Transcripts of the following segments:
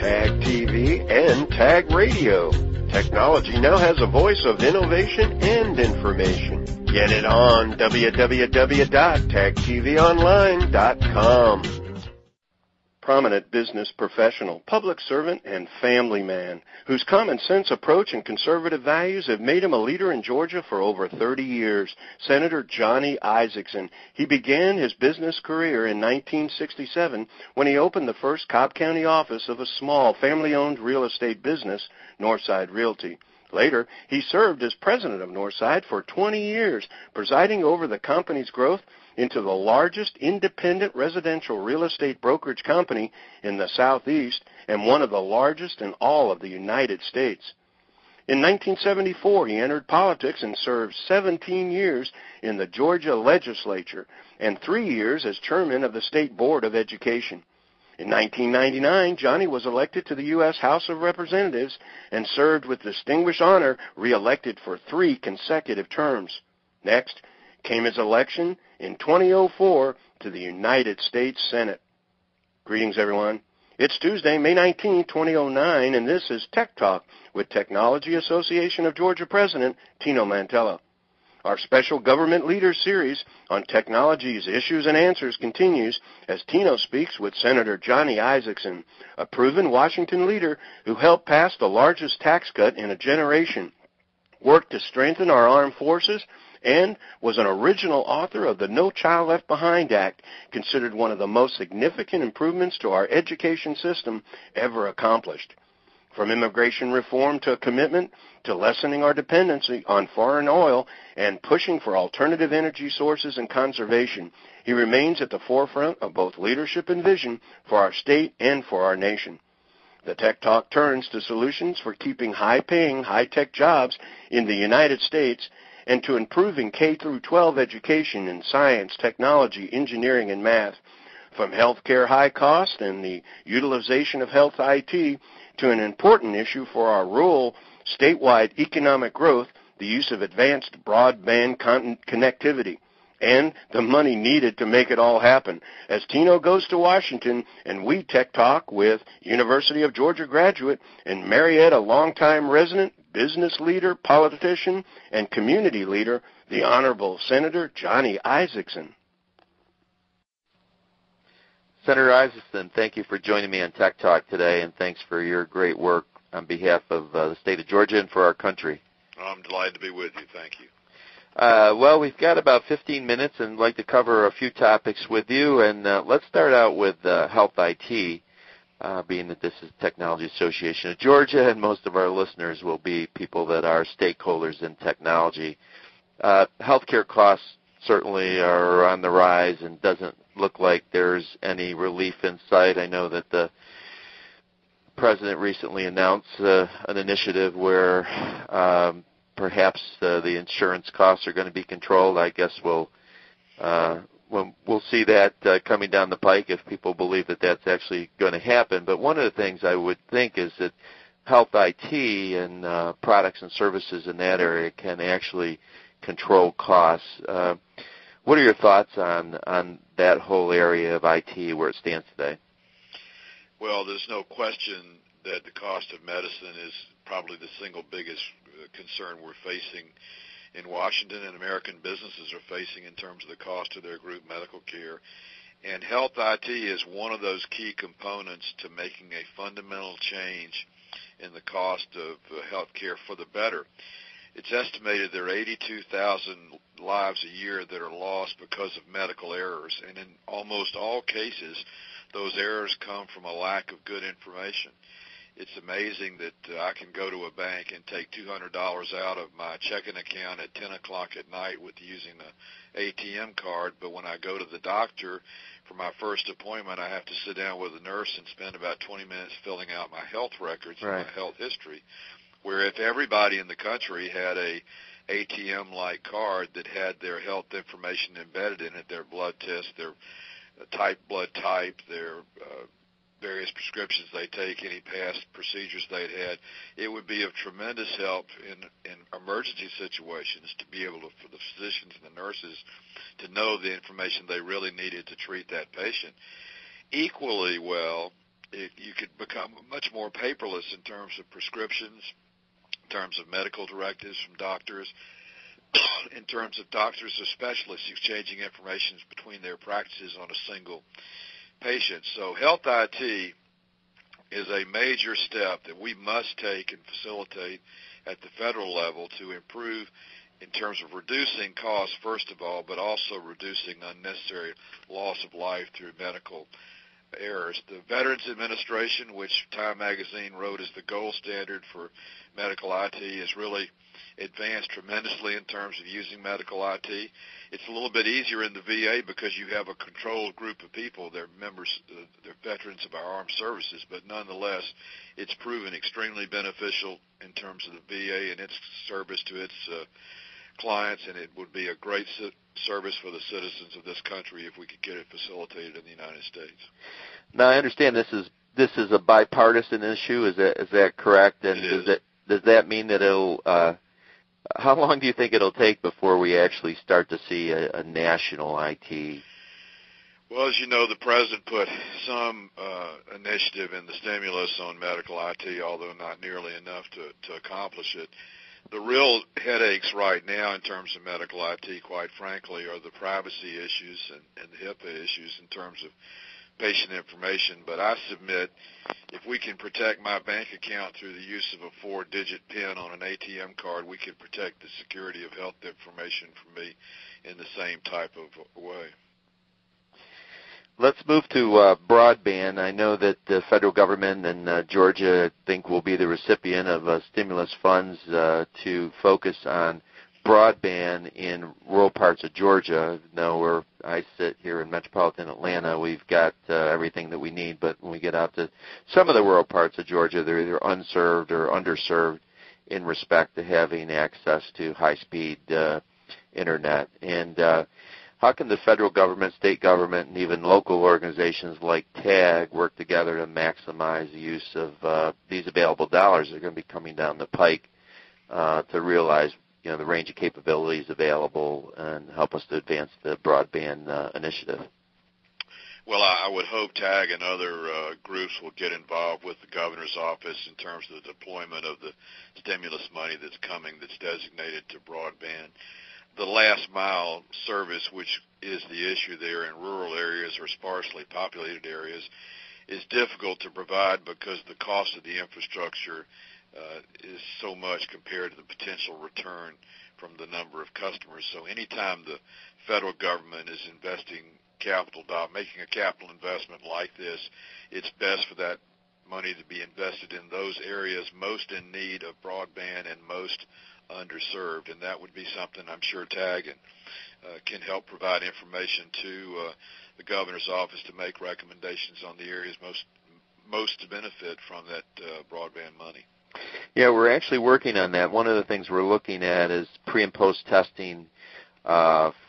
Tag TV, and Tag Radio. Technology now has a voice of innovation and information. Get it on www.tagtvonline.com. Prominent business professional, public servant, and family man, whose common sense approach and conservative values have made him a leader in Georgia for over 30 years, Senator Johnny Isakson. He began his business career in 1967 when he opened the first Cobb County office of a small family-owned real estate business, Northside Realty. Later, he served as president of Northside for 20 years, presiding over the company's growth into the largest independent residential real estate brokerage company in the Southeast and one of the largest in all of the United States. In 1974, he entered politics and served 17 years in the Georgia legislature and 3 years as chairman of the State Board of Education. In 1999, Johnny was elected to the U.S. House of Representatives and served with distinguished honor, re-elected for 3 consecutive terms. Next came his election in 2004 to the United States Senate. Greetings, everyone. It's Tuesday, May 19, 2009, and this is Tech Talk with Technology Association of Georgia President Tino Mantella. Our special Government Leaders series on technology's issues and answers continues as Tino speaks with Senator Johnny Isakson, a proven Washington leader who helped pass the largest tax cut in a generation, worked to strengthen our armed forces, and was an original author of the No Child Left Behind Act, considered one of the most significant improvements to our education system ever accomplished. From immigration reform to a commitment to lessening our dependency on foreign oil and pushing for alternative energy sources and conservation, he remains at the forefront of both leadership and vision for our state and for our nation. The Tech Talk turns to solutions for keeping high-paying, high-tech jobs in the United States and to improving K-12 education in science, technology, engineering, and math. From healthcare high cost and the utilization of health IT to an important issue for our rural, statewide economic growth, the use of advanced broadband connectivity, and the money needed to make it all happen. As Tino goes to Washington and we Tech Talk with University of Georgia graduate and Marietta longtime resident, business leader, politician, and community leader, the Honorable Senator Johnny Isakson. Senator Isakson, thank you for joining me on Tech Talk today, and thanks for your great work on behalf of the state of Georgia and for our country. I'm delighted to be with you. Thank you. Well, we've got about 15 minutes and I'd like to cover a few topics with you, and let's start out with health IT. Being that this is Technology Association of Georgia, and most of our listeners will be people that are stakeholders in technology. Healthcare costs certainly are on the rise and doesn't look like there's any relief in sight. I know that the President recently announced an initiative where perhaps the insurance costs are going to be controlled. I guess we'll see that coming down the pike if people believe that that's actually going to happen. But one of the things I would think is that health IT and products and services in that area can actually control costs. What are your thoughts on that whole area of IT where it stands today? Well, there's no question that the cost of medicine is probably the single biggest concern we're facing in Washington and American businesses are facing in terms of the cost of their group medical care. And health IT is one of those key components to making a fundamental change in the cost of health care for the better. It's estimated there are 82,000 lives a year that are lost because of medical errors, and in almost all cases, those errors come from a lack of good information. It's amazing that I can go to a bank and take $200 out of my checking account at 10 o'clock at night with using an ATM card, but when I go to the doctor for my first appointment, I have to sit down with a nurse and spend about 20 minutes filling out my health records and my health history, where if everybody in the country had a ATM-like card that had their health information embedded in it, their blood test, their blood type, their various prescriptions they take, any past procedures they'd had, it would be of tremendous help in emergency situations to be able to, for the physicians and the nurses to know the information they really needed to treat that patient. Equally well, you could become much more paperless in terms of prescriptions, in terms of medical directives from doctors, in terms of doctors or specialists exchanging information between their practices on a single patient. So health IT is a major step that we must take and facilitate at the federal level to improve in terms of reducing costs, first of all, but also reducing unnecessary loss of life through medical errors. The Veterans Administration, which Time Magazine wrote as the gold standard for medical IT, has really advanced tremendously in terms of using medical IT. It's a little bit easier in the VA because you have a controlled group of people. They're members, they're veterans of our armed services, but nonetheless, it's proven extremely beneficial in terms of the VA and its service to its clients, and it would be a great service for the citizens of this country if we could get it facilitated in the United States. Now, I understand this is a bipartisan issue. Is that correct? And it is. Does that mean that it'll how long do you think it'll take before we actually start to see a national IT? Well, as you know, the president put some initiative in the stimulus on medical IT, although not nearly enough to accomplish it. The real headaches right now in terms of medical IT, quite frankly, are the privacy issues and the HIPAA issues in terms of patient information. But I submit if we can protect my bank account through the use of a 4-digit PIN on an ATM card, we can protect the security of health information for me in the same type of way. Let's move to broadband. I know that the federal government and Georgia, I think, will be the recipient of stimulus funds to focus on broadband in rural parts of Georgia. Now, where I sit here in metropolitan Atlanta, we've got everything that we need, but when we get out to some of the rural parts of Georgia, they're either unserved or underserved in respect to having access to high-speed internet. And how can the federal government, state government, and even local organizations like TAG work together to maximize the use of these available dollars that are going to be coming down the pike to realize the range of capabilities available and help us to advance the broadband initiative? Well, I would hope TAG and other groups will get involved with the governor's office in terms of the deployment of the stimulus money that's coming that's designated to broadband. The last mile service, which is the issue there in rural areas or sparsely populated areas, is difficult to provide because the cost of the infrastructure is so much compared to the potential return from the number of customers. So anytime the federal government is investing making a capital investment like this, it's best for that money to be invested in those areas most in need of broadband and most underserved, and that would be something I'm sure TAG can help provide information to the governor's office to make recommendations on the areas most to benefit from that broadband money. Yeah, we're actually working on that. One of the things we're looking at is pre- and post-testing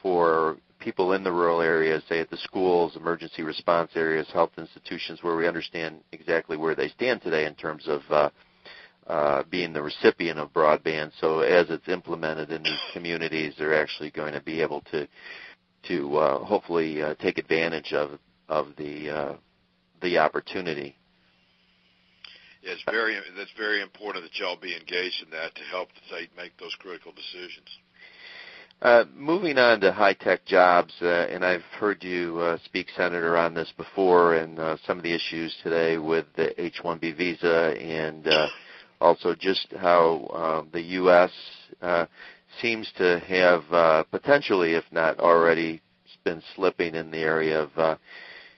for people in the rural areas, say at the schools, emergency response areas, health institutions, where we understand exactly where they stand today in terms of being the recipient of broadband. So as it's implemented in these communities, they're actually going to be able to hopefully take advantage of the opportunity. Yeah, that's very important that y'all be engaged in that to help the state make those critical decisions. Moving on to high-tech jobs, and I've heard you speak, Senator, on this before, and some of the issues today with the H-1B visa and also just how the U.S. Seems to have potentially, if not already, been slipping in the area of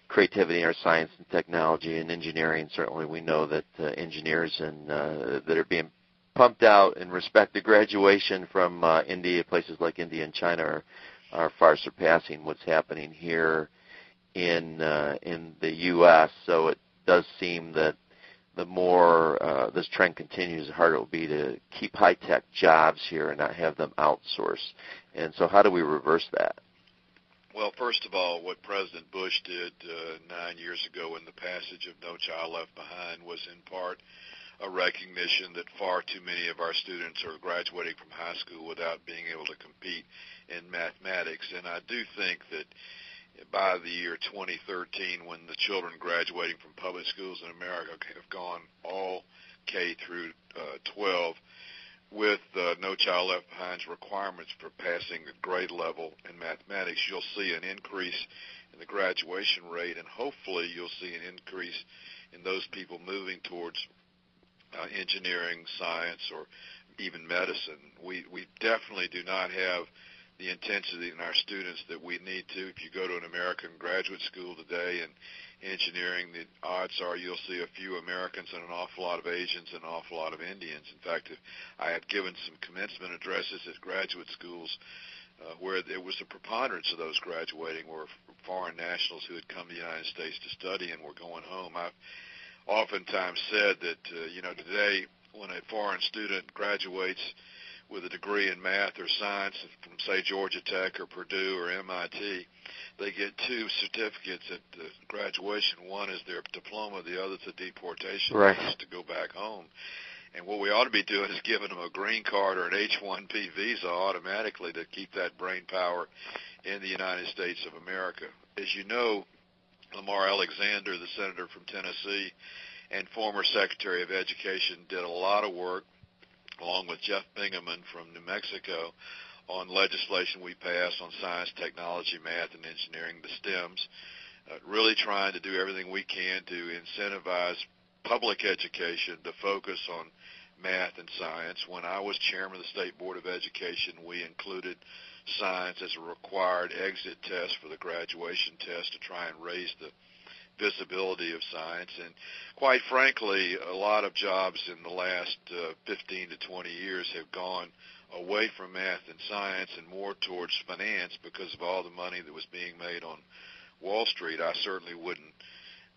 creativity or science and technology and engineering. Certainly we know that engineers that are being pumped out in respect to graduation from India, places like India and China are far surpassing what's happening here in the U.S. So it does seem that the more this trend continues, the harder it will be to keep high-tech jobs here and not have them outsourced. And so how do we reverse that? Well, first of all, what President Bush did 9 years ago in the passage of No Child Left Behind was in part a recognition that far too many of our students are graduating from high school without being able to compete in mathematics. And I do think that by the year 2013, when the children graduating from public schools in America have gone all K through 12, with No Child Left Behind's requirements for passing a grade level in mathematics, you'll see an increase in the graduation rate, and hopefully you'll see an increase in those people moving towards engineering, science, or even medicine. We definitely do not have the intensity in our students that we need to. If you go to an American graduate school today in engineering, the odds are you'll see a few Americans and an awful lot of Asians and an awful lot of Indians. In fact, I have given some commencement addresses at graduate schools where it was a preponderance of those graduating were foreign nationals who had come to the United States to study and were going home. I've oftentimes said that, today when a foreign student graduates with a degree in math or science from, say, Georgia Tech or Purdue or MIT, they get two certificates at the graduation. One is their diploma, the other is a deportation notice to go back home. And what we ought to be doing is giving them a green card or an H-1B visa automatically to keep that brain power in the United States of America. As you know, Lamar Alexander, the senator from Tennessee and former Secretary of Education, did a lot of work along with Jeff Bingaman from New Mexico on legislation we passed on science, technology, math, and engineering, the STEMs, really trying to do everything we can to incentivize public education to focus on math and science. When I was chairman of the State Board of Education, we included science as a required exit test for the graduation test to try and raise the visibility of science. And quite frankly, a lot of jobs in the last 15 to 20 years have gone away from math and science and more towards finance because of all the money that was being made on Wall Street. I certainly wouldn't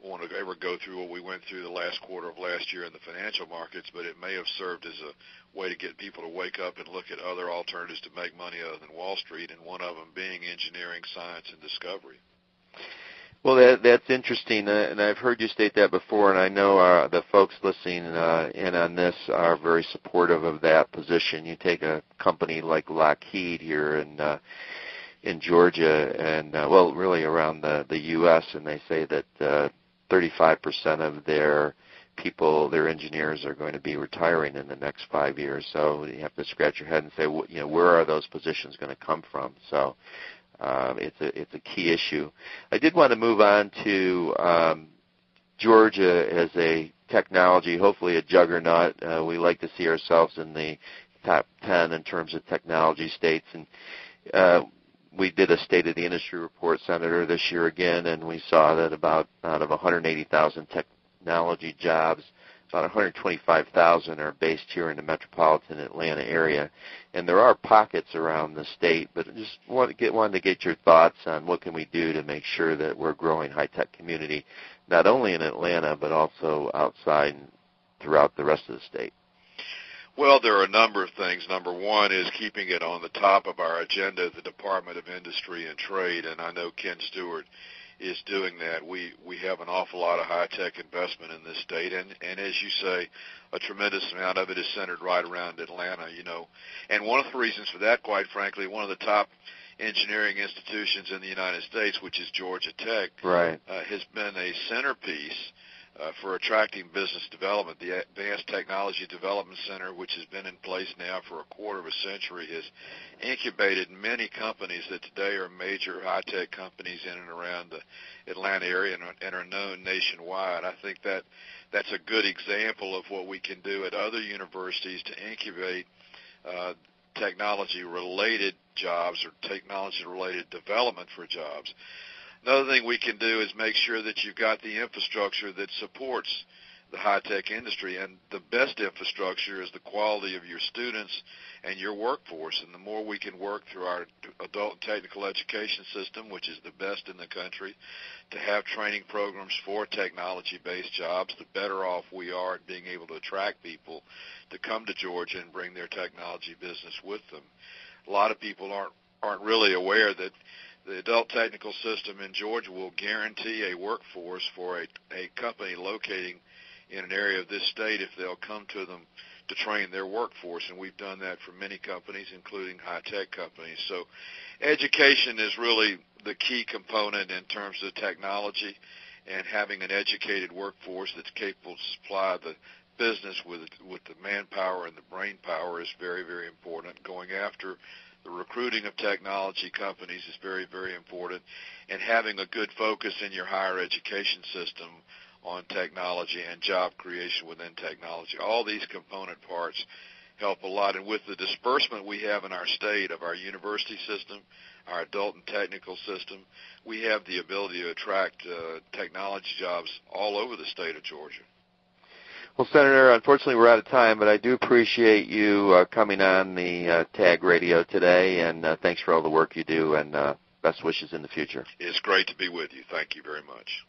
want to ever go through what we went through the last quarter of last year in the financial markets, but it may have served as a way to get people to wake up and look at other alternatives to make money other than Wall Street, and one of them being engineering, science, and discovery. Well, that's interesting, and I've heard you state that before, and I know the folks listening in on this are very supportive of that position. You take a company like Lockheed here in Georgia, and really around the U.S., and they say that 35% of their people, their engineers, are going to be retiring in the next 5 years. So you have to scratch your head and say, where are those positions going to come from? So it's a key issue. I did want to move on to Georgia as a technology, hopefully a juggernaut. We like to see ourselves in the top 10 in terms of technology states, and we did a State of the Industry report, Senator, this year again, and we saw that about out of 180,000 technology jobs, about 125,000 are based here in the metropolitan Atlanta area. And there are pockets around the state, but just wanted to get your thoughts on what can we do to make sure that we're growing high-tech community, not only in Atlanta, but also outside and throughout the rest of the state. Well, there are a number of things. Number one is keeping it on the top of our agenda at the Department of Industry and Trade, and I know Ken Stewart is doing that. We have an awful lot of high-tech investment in this state, and as you say, a tremendous amount of it is centered right around Atlanta, And one of the reasons for that, quite frankly, one of the top engineering institutions in the United States, which is Georgia Tech, has been a centerpiece for attracting business development. The Advanced Technology Development Center, which has been in place now for a quarter of a century, has incubated many companies that today are major high-tech companies in and around the Atlanta area and are known nationwide. I think that's a good example of what we can do at other universities to incubate technology-related jobs or technology-related development for jobs. Another thing we can do is make sure that you've got the infrastructure that supports the high-tech industry, and the best infrastructure is the quality of your students and your workforce. And the more we can work through our adult and technical education system, which is the best in the country, to have training programs for technology-based jobs, the better off we are at being able to attract people to come to Georgia and bring their technology business with them. A lot of people aren't really aware that the adult technical system in Georgia will guarantee a workforce for a company locating in an area of this state if they'll come to them to train their workforce, and we've done that for many companies, including high-tech companies. So education is really the key component in terms of technology, and having an educated workforce that's capable to supply the business with the manpower and the brain power is very, very important. Going after the recruiting of technology companies is very, very important, and having a good focus in your higher education system on technology and job creation within technology. All these component parts help a lot. And with the disbursement we have in our state of our university system, our adult and technical system, we have the ability to attract technology jobs all over the state of Georgia. Well, Senator, unfortunately we're out of time, but I do appreciate you coming on the TAG Radio today, and thanks for all the work you do, and best wishes in the future. It's great to be with you. Thank you very much.